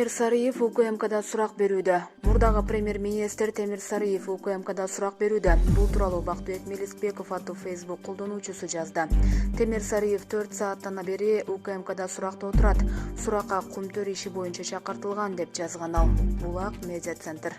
Темир Сарыев УКМКда сурак берүүдө. Мурдагы премьер-министр Темир Сарыев УКМКда сурак берүүдө. Бул тууралуу Бактыбек Мелисбеков аттуу Facebook колдонуучусу жазды. Темир Сарыев 4 сааттан бери УКМКда суракта отурат. Суракка Кумтөр иши боюнча чакыртылган деп жазган ал. Булак медиа центр.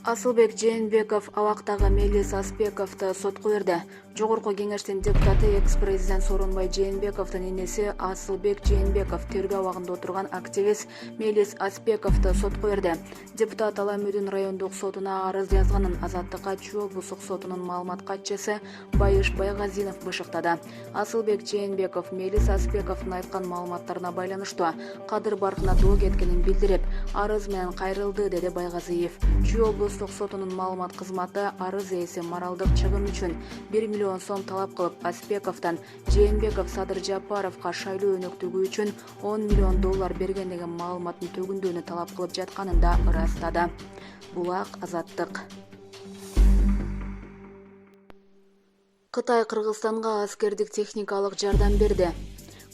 Асылбек Жээнбеков абактагы Мелис Аспековду сотко берди. Жогорку кеңештин депутаты экс-президент Сооронбай Жээнбековдун энеси Асылбек Жээнбеков тергөө абагында отурган активист Мелис Аспековду сотко берди. Депутат Ала Мүдүн райондук сотуна арыз жазганын Азаттыкка Чүй облустук сотунун маалымат катчысы Байыш Байгазинов бышыктады. Асылбек Жээнбеков Мелис Аспековдун айткан маалыматтарына байланыштуу кадыр баркына доо кеткенин билдирип, арыз менен кайрылды, деди Байгазиев. Чүй облустук сотунун маалымат кызматы арыз ээси моралдык чыгым үчүн 1 миллион сом талап кылып, Аспековдон Жээнбеков Садыр Жапаровго шайлоо өнөктүгү үчүн 10 миллион доллар берген деген маалыматтын төгүндүүнү талап кылып жатканын да ырастады. Булак Азаттык. Кытай Кыргызстанга аскердик техникалык жардам берди.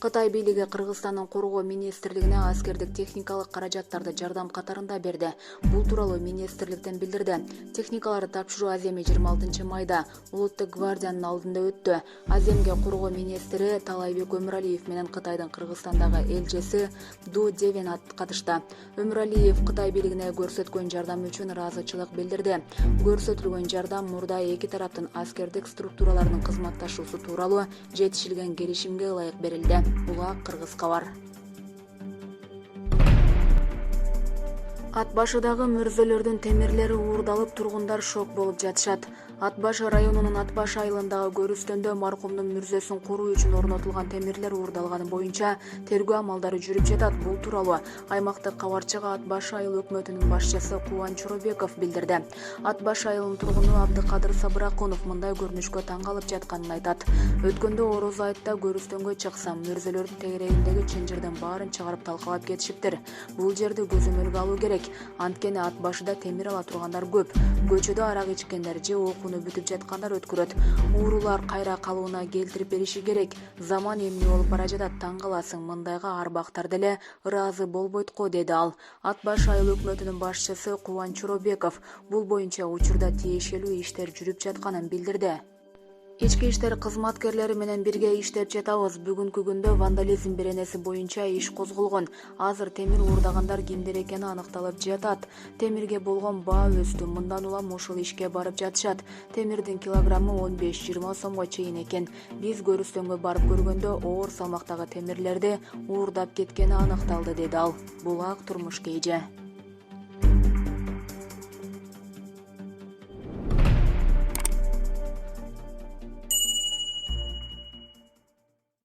Кытай бийлиги Кыргызстандын коргоо министрлигине аскердик техникалык каражаттарды жардам катарында берди. Бул тууралуу министрликтен билдирди. Техникаларды тапшыруу аземи 26 майда Улуттук гвардиянын алдында өттү. Аземге коргоо министри Талайбек Өмүралиев менен Кытайдын Кыргызстандагы элчиси Ду Девен катышты. Өмүралиев Кытай бийлигине көрсөткөн жардам үчүн ыраазычылык билдирди. Көрсөтүлгөн жардам мурда эки тараптын аскердик структураларынын кызматташуусу тууралуу жетишилген келишимге ылайык берилди. Булак Кыргыз кабар. Ат башыдагы мүрзөлөрдүн темирлери уурдалып, тургундар шок болуп жатышат. Ат башы районунун Ат башы айылындагы көрүстөндө маркумдун мүрзөсүн коруу үчүн орнотулган темирлер уурдалганы боюнча тергөө амалдары жүрүп жатат. Бул тууралуу аймактык кабарчыга Ат башы айыл өкмөтүнүн башчысы Кубан Чоробеков билдирди. Ат башы айылынын тургуну Абдыкадыр Сабыракунов мындай көрүнүшкө таң калып жатканын айтат. Өткөндө Ороз айтта көрүстөнгө чыксам, мүрзөлөрдүн тегерегиндеги чынжырдын баарын чыгарып талкалап кетишиптир. Бул жерди көзөмөлгө алуу керек. Анткени Ат башыда темир ала тургандар көп. Көчөдө арак ичкендер же окууну бүтүп жаткандар өткөрөт. Уурулар кайра калууна келтирип бериши керек. Заман эмне болуп бара жатат, таң каласың. Мындайга арбактар деле ыраазы болбойт го, деди ал. Ат башы айыл өкмөтүнүн башчысы Кубан Чоробеков бул боюнча учурда тиешелүү иштер жүрүп жатканын билдирди. Ички иштер кызматкерлери менен бирге иштеп жатабыз. Бүгүнкү күндө вандализм беренеси боюнча иш козголгон. Азыр темир уурдагандар кимдер экени аныкталып жатат. Темирге болгон баа өстү. Мындан улам ушул ишке барып жатышат. Темирдин килограммы 15-20 сомго чейин экен. Биз көрүстөнгө барып көргөндө оор салмактагы темирлерди уурдап кеткени аныкталды, деди ал. Булак турмуш кейже.